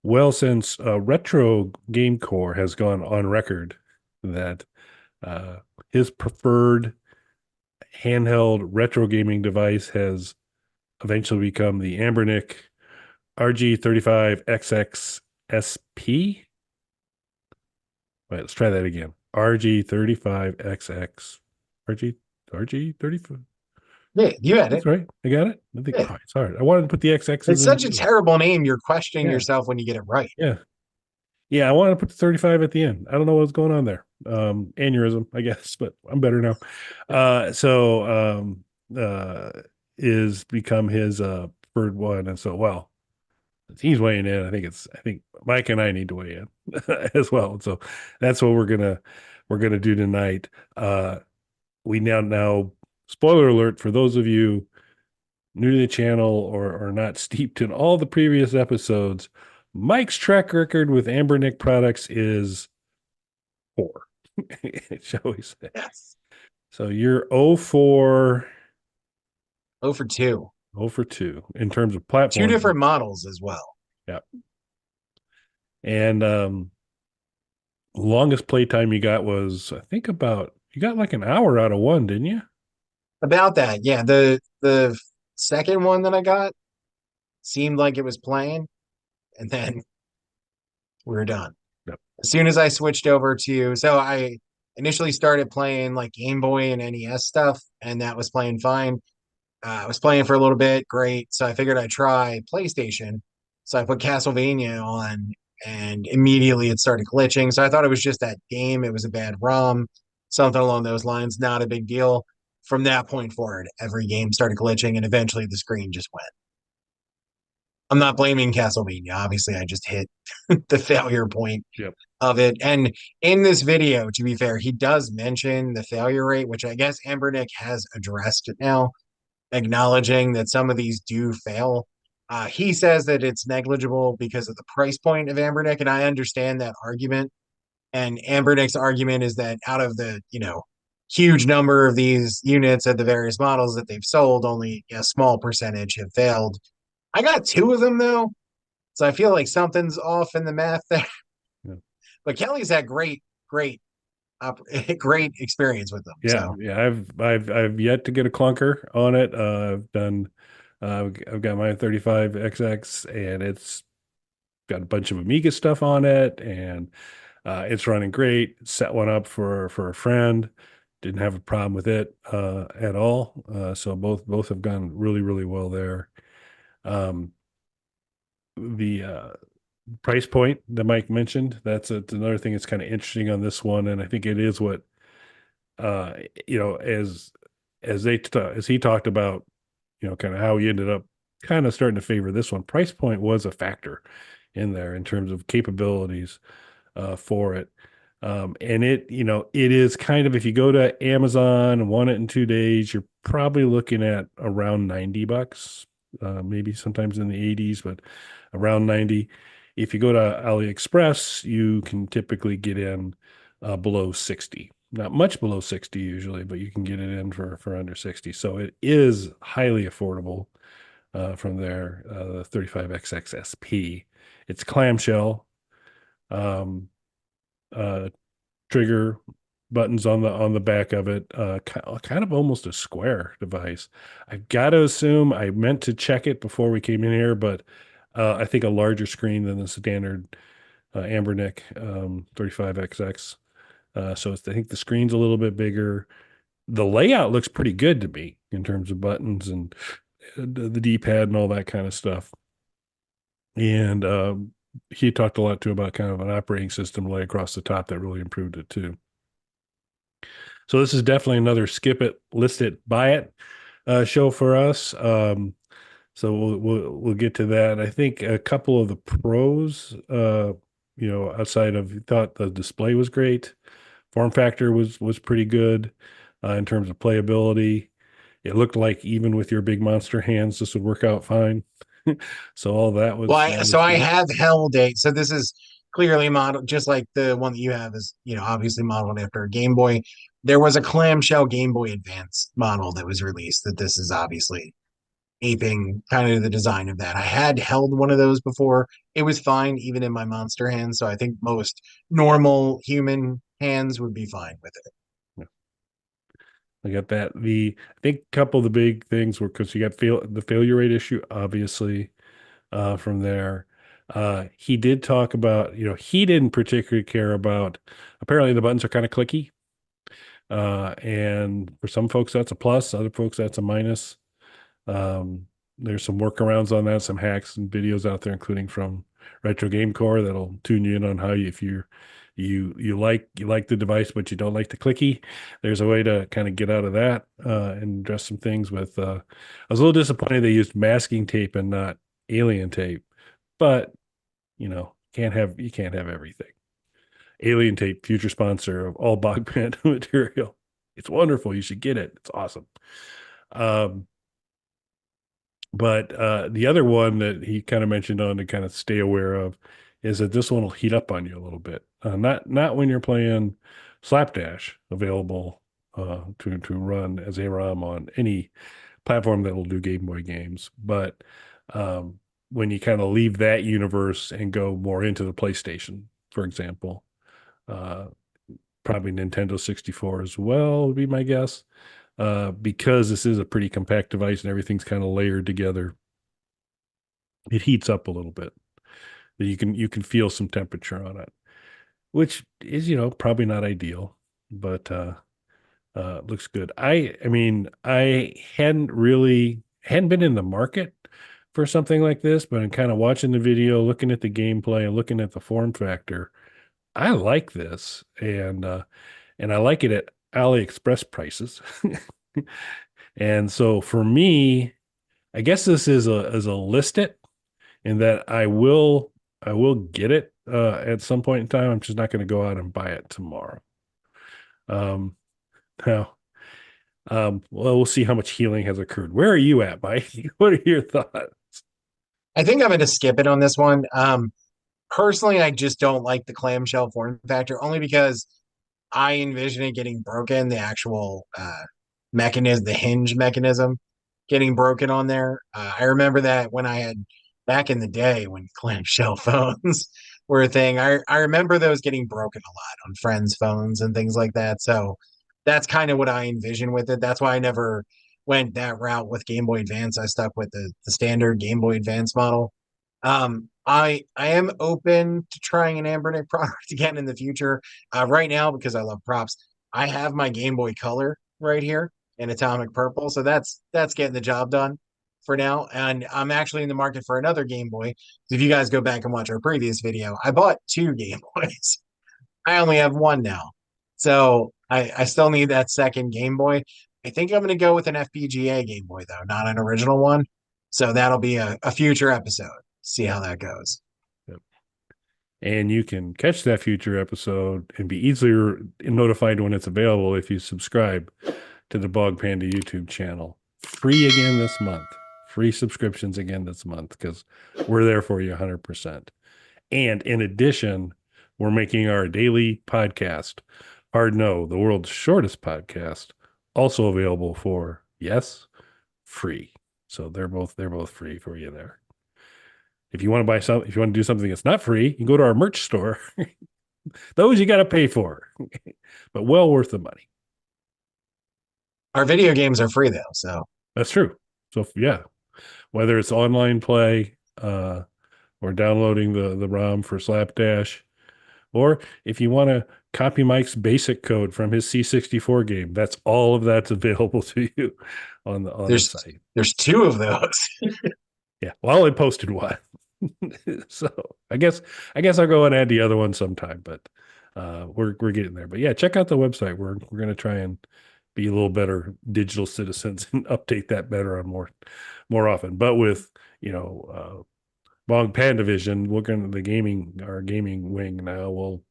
Well, since Retro Game Corp has gone on record that uh, his preferred handheld retro gaming device has eventually become the Anbernic RG35XXSP. Wait, let's try that again. RG35XX. RG RG35. Yeah, you had That's it. right. I got it. I think Yeah. it's hard. I wanted to put the XX's It's in the such a middle. terrible name. You're questioning Yeah. yourself when you get it right. Yeah. Yeah, I wanted to put the 35 at the end. I don't know what's going on there. Aneurysm, I guess, but I'm better now. Uh is become his preferred one. And so well, he's weighing in. I think Mike and I need to weigh in as well. So that's what we're gonna do tonight. We now spoiler alert for those of you new to the channel or not steeped in all the previous episodes. Mike's track record with Anbernic products is poor, shall we say. Yes. So you're 0 for 0 for 2. 0 for 2 in terms of Two platforms. different models as well. Yeah. And longest playtime you got was, I think, about, you got like an hour out of one, didn't you? About that, yeah. The second one that I got seemed like it was playing, and then we were done. Yep. As soon as I switched over to, so I initially started playing like Game Boy and NES stuff, and that was playing fine. I was playing for a little bit, great. So I figured I'd try PlayStation. So I put Castlevania on, and immediately it started glitching. So I thought it was just that game. It was a bad ROM, something along those lines. Not a big deal. From that point forward, every game started glitching, and eventually the screen just went. I'm not blaming Castlevania. Obviously, I just hit the failure point Yep. of it. And in this video, to be fair, he does mention the failure rate, which I guess Anbernic has addressed now, acknowledging that some of these do fail. He says that it's negligible because of the price point of Anbernic, and I understand that argument. And Anbernic's argument is that out of the huge number of these units at the various models that they've sold, only a small percentage have failed. I got two of them though, so I feel like something's off in the math there. Yeah. But Kelly's had great experience with them. Yeah, So yeah. I've yet to get a clunker on it. I've got my 35XX and it's got a bunch of Amiga stuff on it, and it's running great. Set one up for a friend. Didn't have a problem with it at all. So both have gone really well there. Um, the price point that Mike mentioned, it's another thing that's kind of interesting on this one, and I think it is what uh, as he talked about, kind of how he ended up kind of starting to favor this one. Price point was a factor in there in terms of capabilities for it. And it is kind of, if you go to Amazon and want it in 2 days, you're probably looking at around $90, maybe sometimes in the 80s, but around 90. If you go to AliExpress, you can typically get in below 60. Not much below 60 usually, but you can get it in for under 60. So it is highly affordable from there, the 35XXSP. It's clamshell, um, trigger buttons on the back of it, kind of almost a square device. I've got to assume, I meant to check it before we came in here, but I think a larger screen than the standard Anbernic 35XX. So I think the screen's a little bit bigger. The layout looks pretty good to me in terms of buttons and the D-pad and all that kind of stuff. And he talked a lot too about kind of an operating system lay across the top that really improved it too. So this is definitely another skip it, list it, buy it show for us. So we'll get to that. I think a couple of the pros, outside of, thought the display was great. Form factor was pretty good in terms of playability. It looked like even with your big monster hands, this would work out fine. So all that was, so I have held a, so this is clearly modeled just like the one that you have is, obviously modeled after a Game Boy. There was a clamshell Game Boy Advance model that was released that this is obviously aping kind of the design of that. I had held one of those before. it was fine even in my monster hands. So I think most normal human hands would be fine with it. Yeah, I got that. I think a couple of the big things were because you got the failure rate issue, obviously, from there. He did talk about, he didn't particularly care about, apparently the buttons are kind of clicky. And for some folks, that's a plus. Other folks, that's a minus. Um, there's some workarounds on that, some hacks and videos out there, including from Retro Game Corp that'll tune you in on how if you like the device, but you don't like the clicky. There's a way to kind of get out of that and address some things with. I was a little disappointed they used masking tape and not alien tape, but you can't have everything. Alien tape, future sponsor of all bog band material. It's wonderful. You should get it. It's awesome. Um, but the other one that he kind of mentioned on to kind of stay aware of is that this one will heat up on you a little bit. Not when you're playing Slapdash, available to run as a ROM on any platform that will do Game Boy games, but when you kind of leave that universe and go more into the PlayStation, for example, uh, probably Nintendo 64 as well would be my guess, because this is a pretty compact device and everything's kind of layered together. It heats up a little bit. You can feel some temperature on it, which is probably not ideal, but looks good. I mean, I hadn't been in the market for something like this, but in kind of watching the video, looking at the gameplay, and looking at the form factor, I like this, and I like it at AliExpress prices. And so for me, I guess this is a list it, in that I will get it at some point in time. I'm just not going to go out and buy it tomorrow. Um, now, well, we'll see how much healing has occurred. Where are you at, Mike? What are your thoughts? I think I'm going to skip it on this one. Personally, I just don't like the clamshell form factor only because I envision it getting broken, the actual mechanism, the hinge mechanism getting broken on there. I remember that when I had back in the day when clamshell phones were a thing. I remember those getting broken a lot on friends' phones and things like that. So that's kind of what I envision with it. That's why I never went that route with Game Boy Advance. I stuck with the standard Game Boy Advance model. I am open to trying an Anbernic product again in the future. Right now, because I love props, I have my Game Boy Color right here in atomic purple, so that's getting the job done for now. And I'm actually in the market for another Game Boy. If you guys go back and watch our previous video, I bought two Game Boys. I only have one now, so I still need that second Game Boy. I think I'm going to go with an FPGA Game Boy though, not an original one. So that'll be a future episode. See how that goes. Yep. And you can catch that future episode and be easily notified when it's available if you subscribe to the Bog Panda YouTube channel. Free again this month. Free subscriptions again this month, because we're there for you 100%. And in addition, we're making our daily podcast, Hard No, the world's shortest podcast, also available for, yes, free. So they're both free for you there. If you want to if you want to do something that's not free, you can go to our merch store. Those you got to pay for, but well worth the money. Our video games are free though, so That's true. So yeah, whether it's online play, or downloading the ROM for Slapdash, or if you want to copy Mike's basic code from his C64 game, all of that's available to you on the there's site. there's two of those. Yeah, well, I posted one. So I guess I'll go and add the other one sometime, but we're getting there. But yeah, check out the website. We're gonna try and be a little better digital citizens and update that better on more often. But with Bong Panda Vision, we're gonna our gaming wing now will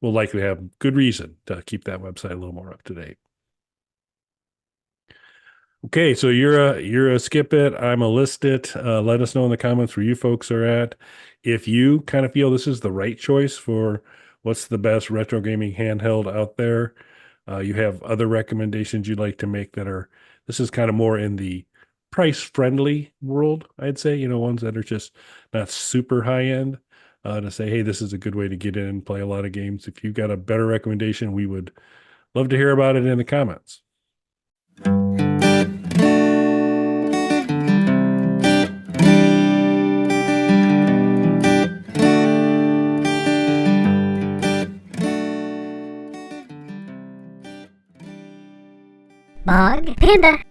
likely have good reason to keep that website a little more up to date. Okay, so you're a skip it. I'm a list it. Let us know in the comments where you folks are at. If you kind of feel this is the right choice for what's the best retro gaming handheld out there, you have other recommendations you'd like to make this is kind of more in the price friendly world, I'd say, ones that are just not super high end. to say, hey, this is a good way to get in and play a lot of games. If you've got a better recommendation, we would love to hear about it in the comments. Bog Panda.